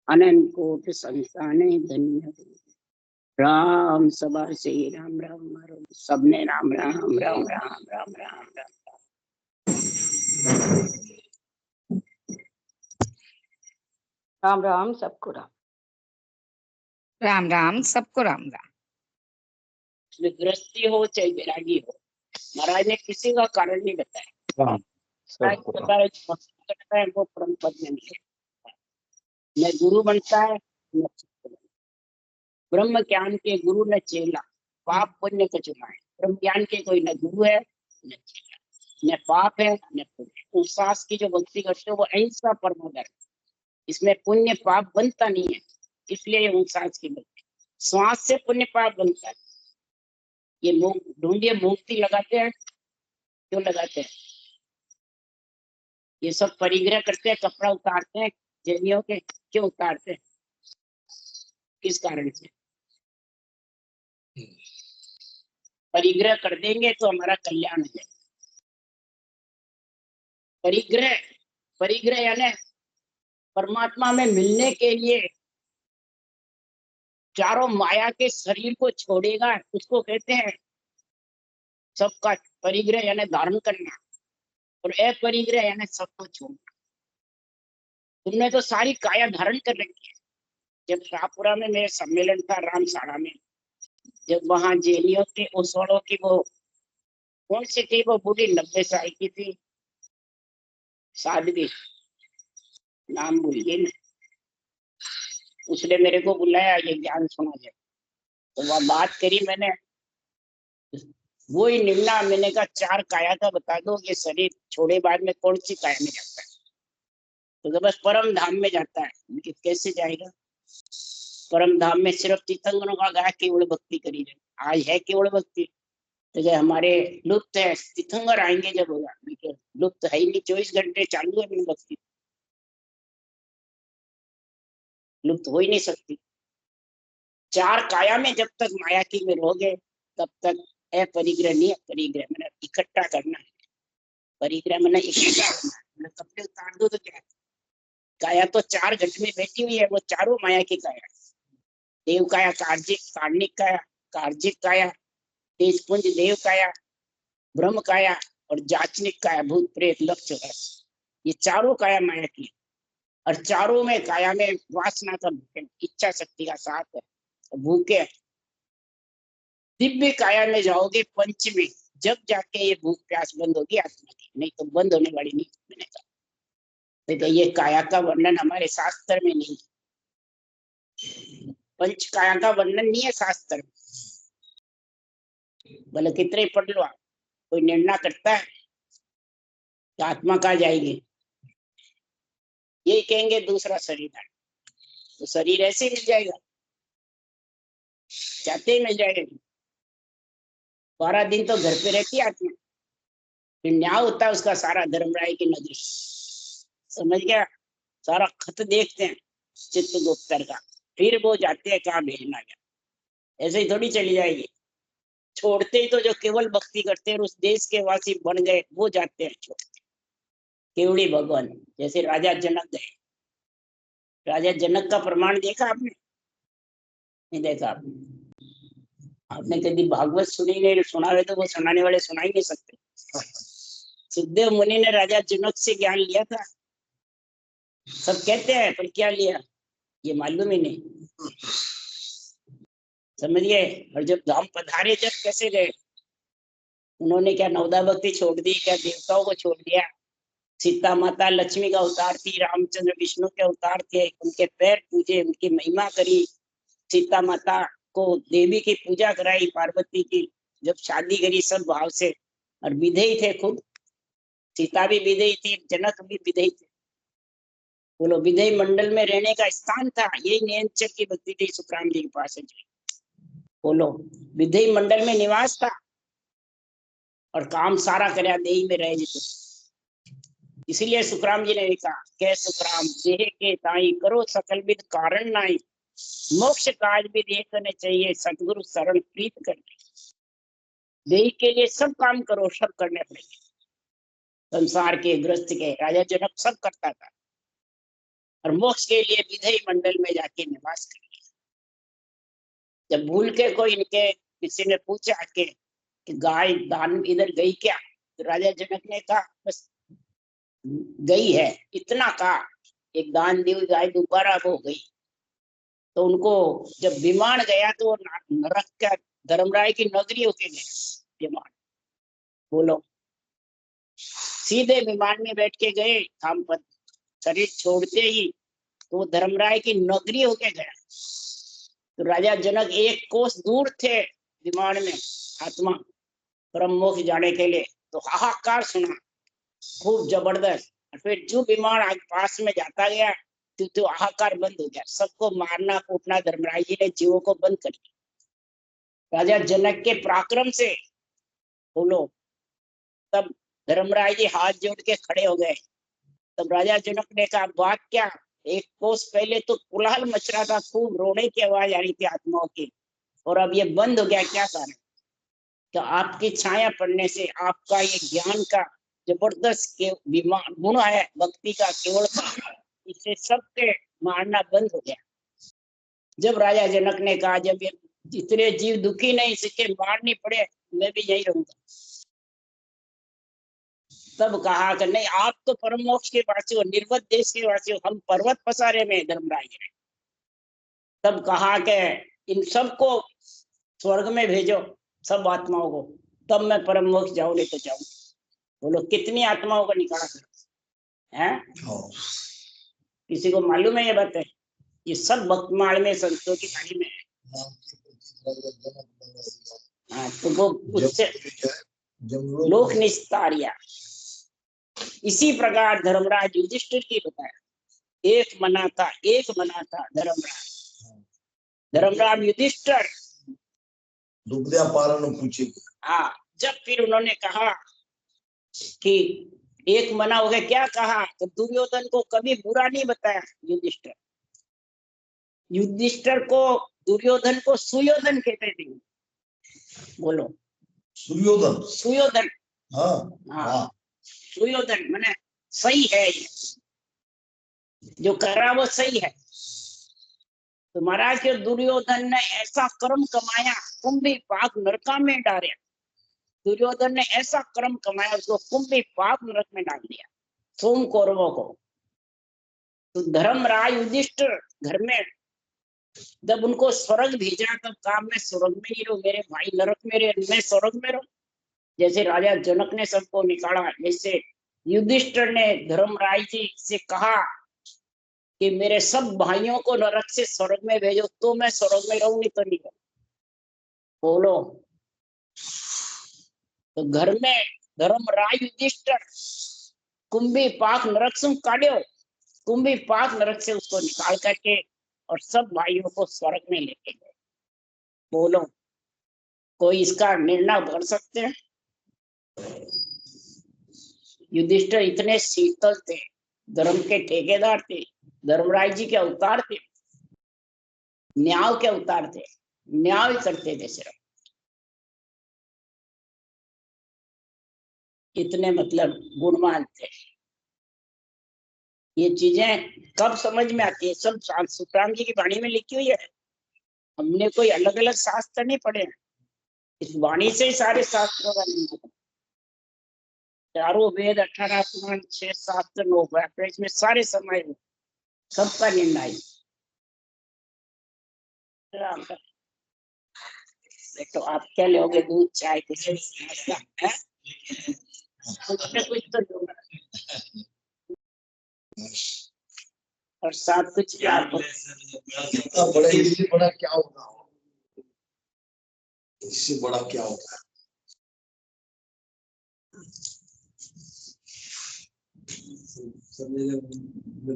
[SPEAKER 1] अनंत कोट संस्था ने धन्य हो। राम सभा से राम राम मारो, सबने राम राम राम राम राम राम राम।
[SPEAKER 2] राम राम सबको राम।
[SPEAKER 3] राम राम सबको राम राम।
[SPEAKER 1] गृहस्थी हो चाहे वैरागी हो, महाराज ने किसी का कारण नहीं बताया। करता है वो परम पद में मिले। न गुरु बनता है न ब्रह्म ज्ञान के गुरु न चेला, पाप पुण्य को चुनाए। ब्रह्म ज्ञान के कोई न गुरु है न चेला, न पाप है न पुण्य। उसास की जो भक्ति करते हो वो अहिंसा परम धर्म, इसमें पुण्य पाप बनता नहीं है, इसलिए ये उसास की भक्ति। श्वास से पुण्य पाप बनता है। ये ढूंढिए मूर्ति लगाते हैं, क्यों लगाते हैं? ये सब परिग्रह करते हैं, कपड़ा उतारते हैं जैनियों के, क्यों उतारते हैं? किस कारण से? परिग्रह कर देंगे तो हमारा कल्याण हो जाएगा। परिग्रह, परिग्रह यानी परमात्मा में मिलने के लिए चारों माया के शरीर को छोड़ेगा, उसको कहते हैं सबका परिग्रह यानी धारण करना, और अपरिग्रह यानी सबको छोड़ना। तुमने तो सारी काया धारण कर रखी है। जब शाहपुरा में मेरे सम्मेलन था रामशाला में, जब वहां जेलियों के ओसवाड़ों की वो कौन सी थी वो बूढ़ी 90 साल की थी, साध्वी, नाम भूल गई, उसने मेरे को बुलाया ये ज्ञान सुना जाए। तो वह बात करी मैंने, वो ही निम्ना, मैंने कहा 4 काया का बता दो, ये शरीर छोड़े बाद में कौन सी काया में जाता है? तो बस परम धाम में जाता है। कैसे जाएगा परम धाम में? सिर्फ तीर्थंकरों का गाय केवल भक्ति करी जाए। आज है केवल भक्ति, तो हमारे लुप्त है, तीर्थंकर आएंगे जब होगा, लुप्त है ही नहीं, 24 घंटे चालू है अपनी भक्ति, लुप्त हो ही नहीं सकती। 4 काया में जब तक माया की में रहोगे तब तक अपरिग्रह नहीं है। परिग्रह मैंने इकट्ठा करना है, परिग्रह मैंने इकट्ठा करना है। कपड़े उतार दो तो क्या, काया तो 4 घट में बैठी हुई है, वो चारों माया की काया। देव काया, कार्जिक कार्णिक काया, कार्जिक काया, तेजपुंज देव काया, ब्रह्म काया और जाचनिक काया, भूत प्रेत लक्ष्य है। ये चारों काया माया की, और चारों में काया में वासना का इच्छा शक्ति का साथ है, भूखे। दिव्य काया में जाओगे पंचमी, जब जाके ये भूख प्यास बंद होगी आत्मा की, नहीं तो बंद होने वाली नहीं। मैंने कहा तो ये काया का वर्णन हमारे शास्त्र में नहीं, पंच काया का वर्णन नहीं है शास्त्र में। भले कितने पढ़ लो आप, कोई निर्णय करता है कि आत्मा कहाँ जाएगी? यही कहेंगे दूसरा शरीर है, तो शरीर ऐसे मिल जाएगा, चाहते ही मिल जाएगा। 12 दिन तो घर पे रहती है आत्मा, फिर न्याय होता है उसका सारा धर्मराय की नगरी। समझ गया? सारा खत देखते हैं चित्रगुप्त का, फिर वो जाते हैं कहाँ भेजना गया। ऐसे ही थोड़ी चली जाएगी। छोड़ते ही तो जो केवल भक्ति करते हैं उस देश के वासी बन गए वो जाते हैं छोड़ते। केवड़ी भगवान जैसे राजा जनक गए। राजा जनक का प्रमाण देखा आपने? नहीं देखा आपने कभी भागवत सुनी नहीं, सुना है तो वो सुनाने वाले सुना ही नहीं सकते। सुखदेव मुनि ने राजा जनक से ज्ञान लिया था, सब कहते हैं, पर क्या लिया ये मालूम ही नहीं। समझिए? और जब धाम पधारे जब कैसे गए, उन्होंने क्या नवदा भक्ति छोड़ दी, क्या देवताओं को छोड़ दिया? सीता माता लक्ष्मी का अवतार थी, रामचंद्र विष्णु के अवतार थे, उनके पैर पूजे, उनकी महिमा करी। सीता माता को देवी की पूजा कराई, पार्वती की, जब शादी करी सब भाव से। और विधेयी थे खुद, सीता भी विधेयी थी, जनक भी विधेयी थे। बोलो, विधेयी मंडल में रहने का स्थान था, यही नियंचक की भक्ति थी सुखराम जी के पास। बोलो, विधेयी मंडल में निवास था और काम सारा करया देही में रह जीते। इसलिए सुखराम जी ने कहा, के सुखराम देह के ताई करो सकल विद कारण नाई, मोक्ष काज भी देखने चाहिए सतगुरु शरण प्रीत करने। देह के लिए सब काम करो, सब करने पड़ेंगे। संसार के गृहस्थ के राजा जनक सब करता था, और मोक्ष के लिए विधेयी मंडल में जाके निवास कर लिया। जब भूल के कोई इनके किसी ने पूछा कि गाय दान इधर गई क्या, तो राजा जनक ने कहा बस गई है, इतना कहा। एक दान दी हुई गाय दोबारा वो गई। तो उनको जब विमान गया तो वो नरक का धर्मराय की नगरी होके गए विमान। बोलो, सीधे विमान में बैठ के गए, हम शरीर छोड़ते ही तो वो धर्मराय की नगरी होके गया। तो राजा जनक एक कोस दूर थे विमान में, आत्मा परम मोक्ष जाने के लिए। तो हाहाकार सुना खूब जबरदस्त। फिर जो विमान पास में जाता गया तो हाहाकार बंद हो गया। सबको मारना कूटना धर्मराज जी ने जीवों को बंद कर दिया राजा जनक के पराक्रम से। बोलो, तब धर्मराज जी हाथ जोड़ के खड़े हो गए। तब राजा जनक ने कहा, बात क्या? एक कोस पहले तो कोलाहल मच रहा था, खूब रोने की आवाज आ रही थी आत्माओं की, और अब ये बंद हो गया, क्या कारण? तो आपकी छाया पड़ने से, आपका ये ज्ञान का जबरदस्त गुण है, भक्ति का केवल, इससे सबके मारना बंद हो गया। जब राजा जनक ने कहा, जब ये इतने जीव दुखी नहीं, इसके मारनी पड़े, मैं भी यही रहूंगा। तब कहा कि नहीं, आप तो परम मोक्ष के वासी हो, निर्वत देश के वासी हो, हम पर्वत पसारे में धर्मराज हैं। तब कहा कि इन सबको स्वर्ग में भेजो, सब आत्माओं को, तब मैं परम मोक्ष जाऊं, नहीं तो जाऊं। बोलो, कितनी आत्माओं को निकाला है? किसी को मालूम है ये बात है? ये सब भक्तमाल में, संतों की वाणी में है। हाँ, तो वो उससे लोक निस्तारिया। इसी प्रकार धर्मराज युधिष्ठिर की बताया, एक मना था धर्मराज। धर्मराज युधिष्ठिर पूछे। हाँ, जब फिर उन्होंने कहा कि एक मना हो गया, क्या कहा? तो दुर्योधन को कभी बुरा नहीं बताया युधिष्ठिर। युधिष्ठिर को, दुर्योधन को सुयोधन कहते थे। बोलो, सुयोधन। हाँ, सुयोधन माने सही है, ये जो कर रहा वो सही है। तो महाराज के दुर्योधन ने ऐसा कर्म कमाया, कुंभी पाक नरका में डाला। दुर्योधन ने ऐसा कर्म कमाया, उसको कुंभी पाक नरक में डाल दिया, सोम कौरवों को। तो धर्मराज युधिष्ठिर घर में जब उनको स्वर्ग भेजा, तब कहा मैं स्वर्ग में ही रहूं, मेरे भाई नरक में रहे, मैं स्वर्ग में रहूं। जैसे राजा जनक ने सबको निकाला, जैसे युधिष्ठिर ने धर्मराज जी से कहा कि मेरे सब भाइयों को नरक से स्वर्ग में भेजो, तो मैं स्वर्ग में रहूं, नहीं तो नहीं रहूं। बोलो, तो घर में धर्मराज युधिष्ठिर कुंभी पाक नरक से काढ़ो, कुंभी पाक नरक से उसको निकाल करके और सब भाइयों को स्वर्ग में लेके गए। बोलो, कोई इसका निर्णय कर सकते हैं? युधिष्ठिर इतने शीतल थे, धर्म के ठेकेदार थे, धर्मराज जी के अवतार थे, न्याय के अवतार थे, न्याय करते थे सिर्फ। इतने मतलब गुणवान थे। ये चीजें कब समझ में आती है? सब सुखराम जी की वाणी में लिखी हुई है। हमने कोई अलग अलग शास्त्र नहीं पढ़े, इस वाणी से ही सारे शास्त्रों का निर्णय। चारों वेद, 18 पुराण, 6 शास्त्र, 9 व्याकरण, इसमें सारे समय सबका निर्णय। तो आप क्या लोगे? दूध, चाय, कुछ नाश्ता है? कुछ न कुछ तो लोगे। और साथ कुछ क्या
[SPEAKER 4] बड़ा, इससे बड़ा क्या होगा? इससे बड़ा क्या होगा?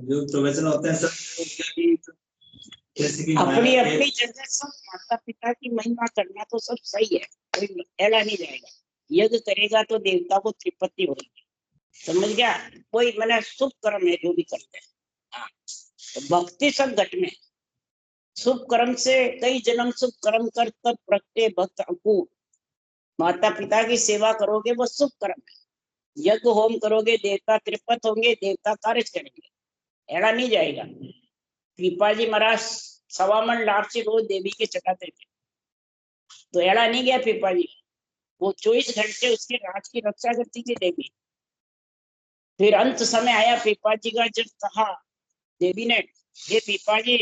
[SPEAKER 4] जो प्रवचन होते हैं सब
[SPEAKER 1] अपनी अपनी जगह सब माता पिता की महिमा करना तो सब सही है, कोई एड़ा नहीं जाएगा। यज्ञ करेगा तो देवता को त्रिपत्ति होगी, समझ गया? कोई मैंने शुभ कर्म है जो भी करते हैं। हाँ, तो भक्ति सब घट में। शुभ कर्म से कई जन्म शुभ कर्म कर तब प्रगटे भक्त अंकुर। माता पिता की सेवा करोगे वो शुभ कर्म है। यज्ञ होम करोगे, देवता त्रिपत होंगे, देवता कार्य करेंगे, एड़ा नहीं जाएगा। कृपा जी महाराज 1.25 मन लाभ से रोज देवी के चढ़ाते थे, तो एड़ा नहीं गया कृपा जी। वो 24 घंटे उसके राज की रक्षा करती थी देवी। फिर अंत समय आया पीपा जी का, जब कहा देवी ने, हे पीपा जी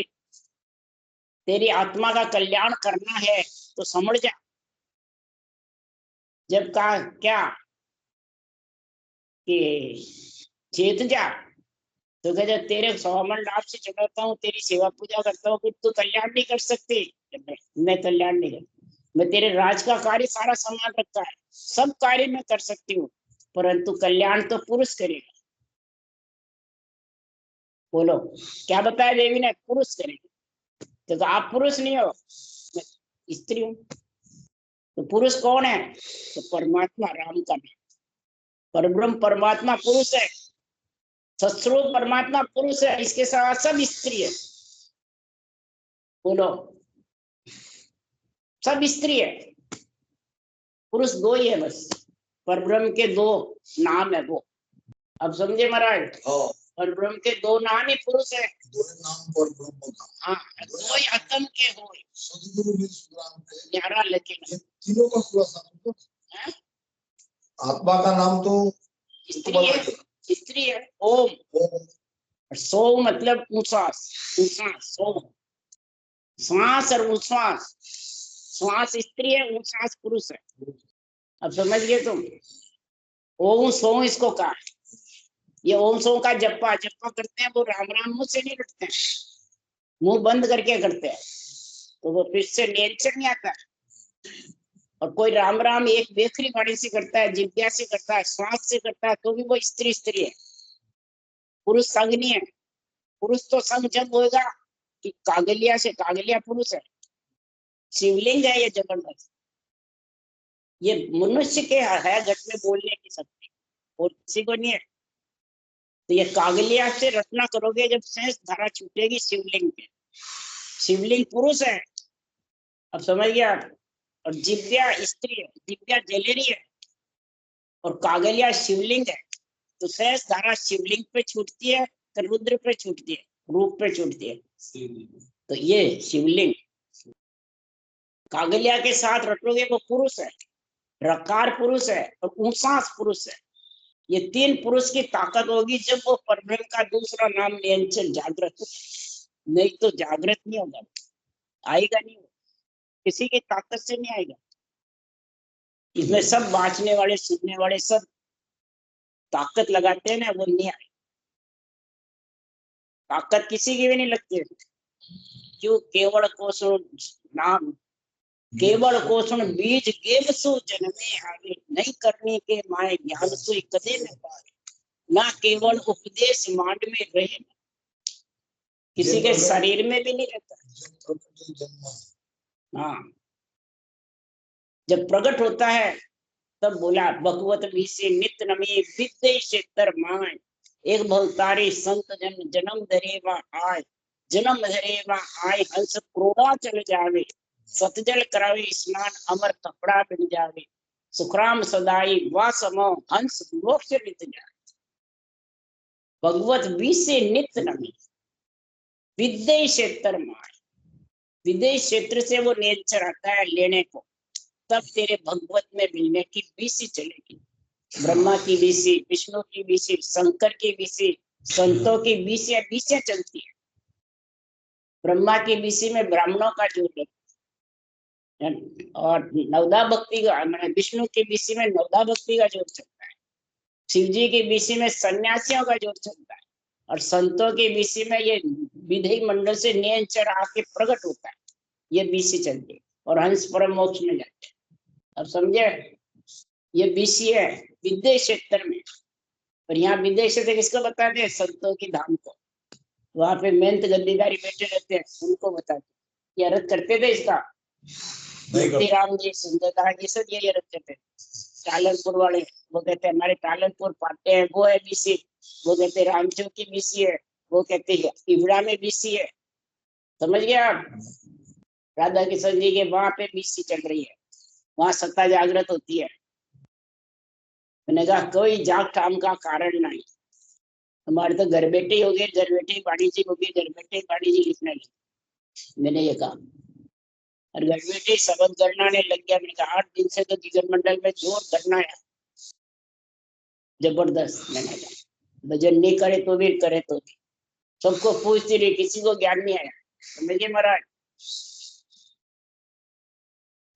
[SPEAKER 1] तेरी आत्मा का कल्याण करना है तो समझ जा। जब कहा क्या कि चेत जा, तो कहा जब तेरे 100 मन लाभ से चढ़ाता हूँ, तेरी सेवा पूजा करता हूँ, फिर तू कल्याण नहीं कर सकती। मैं कल्याण नहीं कर, मैं तेरे राज का कार्य सारा संभाल रखा है, सब कार्य मैं कर सकती हूँ, परंतु कल्याण तो पुरुष करेगा। बोलो क्या बताया देवी ने? पुरुष करेगा। तो आप पुरुष नहीं हो, मैं स्त्री हूँ। तो पुरुष कौन है? तो परमात्मा राम का नाम। परब्रह्म परमात्मा पुरुष है, सस्वरूप परमात्मा पुरुष है, इसके साथ सब स्त्री है। बोलो सब स्त्री है, पुरुष 2 ही है बस। परब्रह्म के 2 नाम है वो। अब समझे महाराज? परब्रह्म के 2 नाम ही पुरुष है।
[SPEAKER 4] नाम पर ब्रह्म का।
[SPEAKER 1] हाँ, 2 ही आत्म के हो।
[SPEAKER 4] सदगुरु ने सुखराम के
[SPEAKER 1] 11 लेकिन
[SPEAKER 4] तीनों का खुलासा। आत्मा का नाम तो
[SPEAKER 1] स्त्री है, स्त्री है। ओम, सो मतलब उच्छ्वास, उच्छ्वास सो, श्वास और उच्छ्वास। श्वास स्त्री है, उच्छ्वास पुरुष है। अब समझ गए तुम? ओम सो इसको कहा। ये ओम सो का जप्पा जप्पा करते हैं, वो राम राम मुंह से नहीं करते हैं, मुंह बंद करके करते हैं, तो वो फिर से नियंत्रण नहीं आता। और कोई राम राम एक बेखरी वाणी से करता है, जिज्ञा से करता है, श्वास से करता है, तो भी वो स्त्री स्त्री है, पुरुष संग नहीं है। पुरुष तो संग जब होगा कि कागलिया से, कागलिया पुरुष है, शिवलिंग है ये जबरदस्त। ये मनुष्य के है घट में बोलने की शक्ति, और किसी को नहीं है। तो ये कागलिया से रचना करोगे, जब शेष धारा छूटेगी शिवलिंग पे। शिवलिंग पुरुष है, अब समझ गया? और जिव्या स्त्री है, जिव्या जलेरी है, और कागलिया शिवलिंग है। तो शेष धारा शिवलिंग पे छूटती है, तो रुद्र पे छूटती है, रूप पे छूटती है। तो ये शिवलिंग कागलिया के साथ रटोगे वो पुरुष है, रकार पुरुष है, और ऊंसास पुरुष है। ये 3 पुरुष की ताकत होगी जब वो परब्रह्म का दूसरा नाम नियंत्रण जागृत हो। नहीं तो जागृत नहीं होगा, आएगा नहीं, किसी की ताकत से नहीं आएगा। इसमें सब बांचने वाले, सुनने वाले सब ताकत लगाते हैं ना, वो नहीं आए। ताकत किसी की भी नहीं लगती है। क्यों? केवल कोषण नाम, केवल कोषण बीज केवसु जन्मे आगे, नहीं करने के माए ज्ञान सुई कदे न पाए, ना केवल उपदेश मांड में रहे, किसी के शरीर में भी नहीं रहता। हाँ, जब प्रकट होता है तब बोला भगवत भी से नित्य नमी विद्य क्षेत्र माय, एक भवतारी संत जन जन्म धरे वा आय, जन्म धरे वा आय हंस क्रोड़ा चल जावे, सतजल करावे स्नान अमर कपड़ा बिन जावे, सुखराम सदाई वा समो हंस मोक्ष नित जाए। भगवत विषय नित्य नमी, विदेश क्षेत्र माय, विदेश क्षेत्र से वो नेचर आता है लेने को, तब तेरे भगवत में मिलने की बीसी चलेगी। ब्रह्मा की बीसी, विष्णु की बीसी, शंकर की बीसी, संतों की बीसी बीसियां चलती है। ब्रह्मा की बीसी में ब्राह्मणों का जोर है और नवदा भक्ति का, मैंने विष्णु की बीसी में नवदा भक्ति का जोर चलता है। शिव जी की बीसी में सन्यासियों का जोर चलता है और संतों की बीसी में ये विधि मंडल से नियंचर आके प्रकट होता है, ये बीसी चलती है और हंस परम मोक्ष में जाते हैं। अब समझे, ये बीसी है विदेश क्षेत्र में, और यहाँ विदेश क्षेत्र किसको बताते हैं? संतों की धाम को। वहां पे मेहनत गद्दीदारी बैठे रहते हैं, उनको बताते। ये रद्द करते थे इसका राम जी, सुंदरदास जी सब ये रद्द करते थे। पालनपुर वाले वो कहते हैं हमारे पालनपुर पाते हैं वो है बीसी, वो कहते हैं रामचो की बीसी है, वो कहते हैं इवड़ा में बीसी है। समझ गया आप? राधा किशन जी के वहां पे बीसी चल रही है, वहां सत्ता जागृत होती है। मैंने कहा कोई जाग ठाम का कारण नहीं, हमारे तो घर बैठे हो गए, घर बैठे बाड़ी जी हो गई, घर बैठे बाड़ी जी लिखने लगी। मैंने ये कहा और घर बैठे शब्द गणना लग गया। मैंने कहा 8 दिन से तो जिगर मंडल में जोर करना है जबरदस्त। मैंने कहा भजन नहीं करे तो भी करे तो भी, सबको पूछती रही, किसी को ज्ञान नहीं आया। समझिए महाराज,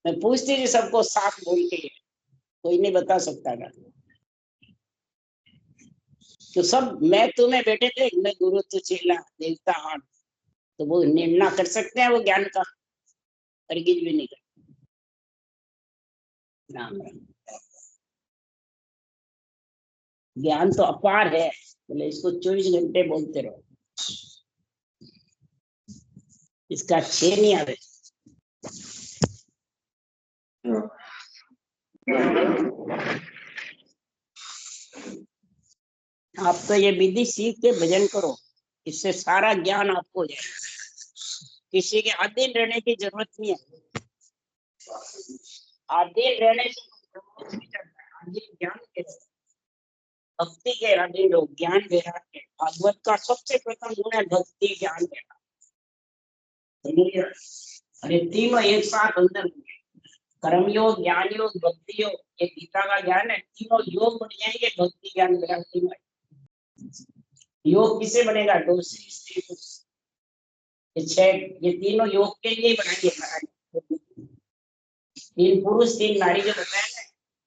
[SPEAKER 1] मैं पूछती थी सबको साफ बोल के, कोई नहीं बता सकता था। तो सब मैं तुम्हें बैठे थे, मैं गुरु तू चेला देवता हाथ, तो वो निर्णय कर सकते हैं वो ज्ञान का, अर्गिज भी नहीं कर। राम राम। ज्ञान तो अपार है, बोले इसको 24 घंटे बोलते रहो, इसका छे नहीं आवे। आप तो ये विधि सीख के भजन करो, इससे सारा ज्ञान आपको हो जाएगा। किसी के अधीन रहने की जरूरत नहीं है, अधीन रहने से अधीन ज्ञान के, भक्ति के अधीन लोग ज्ञान वैराग के। भागवत का सबसे प्रथम गुण है भक्ति ज्ञान वैराग। अरे तीनों एक साथ अंदर, कर्म योग, ज्ञान योग, भक्ति योग, ये गीता का ज्ञान है। तीनों योग बन जाएंगे, भक्ति ज्ञान वैराग तीनों। योग किसे बनेगा? दो स्त्री पुरुष, ये तीनों योग के लिए बनाएंगे महाराज। 3 पुरुष 3 नारी जो बताया ना,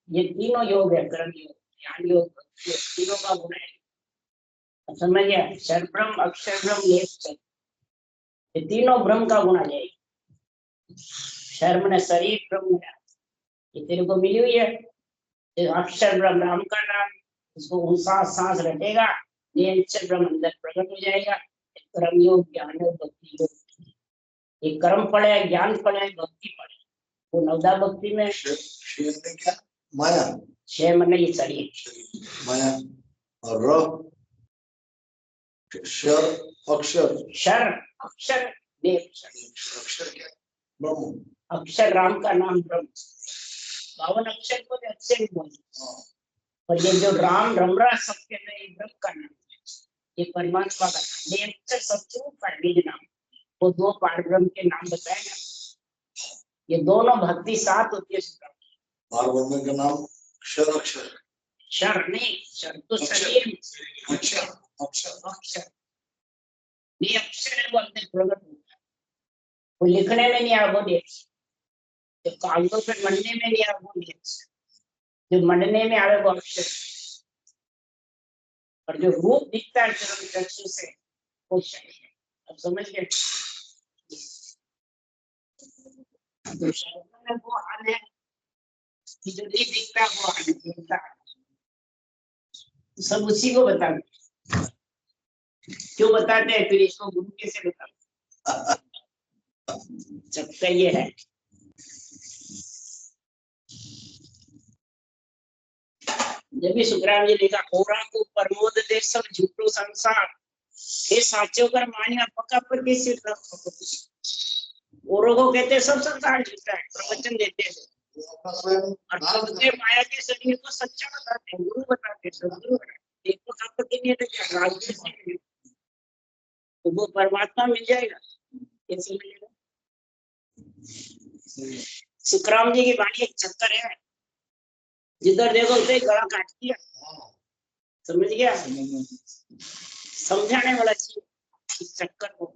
[SPEAKER 1] ये तीनों योग है, कर्म योग, ज्ञान योग, भक्ति योग, तीनों का गुण है। समझ गया? क्षर ब्रह्म, अक्षर ब्रह्म, ये तीनों ब्रह्म का गुण आ जाएगा। क्षर में शरीर ब्रह्म है, ये तेरे को मिली हुई है। अक्षर ब्रह्म राम का नाम, इसको सांस सांस रटेगा, ये अक्षर ब्रह्म अंदर प्रकट हो जाएगा। कर्म योग, ज्ञान योग, भक्ति योग, ये कर्म फल है, ज्ञान फल है, भक्ति फल है। वो नवदा भक्ति में क्या माया, 6 मन ये शरीर माया और अक्षर अक्षर अक्षर अक्षर क्या? ब्रह्म। अक्षर राम का नाम ब्रह्म। 52 अक्षर को अच्छे भी बोलते, और ये जो राम रमरा सबके में ब्रह्म का नाम है, ये परमात्मा का नाम, ये अक्षर सत्संग का बीज नाम। वो 2 पार ब्रह्म के नाम बताए ना, ये दोनों भक्ति साथ होती है। पार ब्रह्म का नाम अक्षर अक्षर, क्षर नहीं, क्षर तो शरीर, अक्षर अक्षर अक्षर, ये अक्षर है वो अंदर प्रकट होता है। वो लिखने में नहीं आ, वो जो कागजों पे मनने में नहीं आ, वो जो मनने में आवे वो अक्षर, और जो रूप दिखता है चक्षु से वो शरीर है। अब समझ गए? तो शरीर में वो हाल है कि जो नहीं दिखता वो हाल दिखता है, सब उसी को बताते। क्यों बताते हैं फिर इसको? गुरु कैसे बताते? सबका ये है। जब भी सुखराम जी लिखा ओरा को प्रमोद दे सब झूठो संसार ये साचो कर मानिया पक्का पर किसी औरों को कहते सब संसार झूठा है, प्रवचन देते हैं और खुद के माया के शरीर को सच्चा बताते हैं, गुरु बताते हैं, सदगुरु बताते हैं। एक पक्का पर के लिए तो क्या राजनीति तो वो परमात्मा मिल जाएगा, कैसे मिलेगा? सुखराम जी की वाणी एक चक्कर है, जिधर देखो उसे गला काट दिया, समझ गया? समझाने वाला चीज इस चक्कर को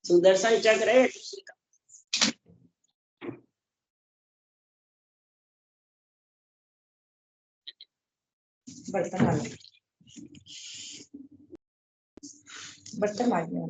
[SPEAKER 1] सुदर्शन चक्र है किसी का।
[SPEAKER 3] बर्तन मारने वाला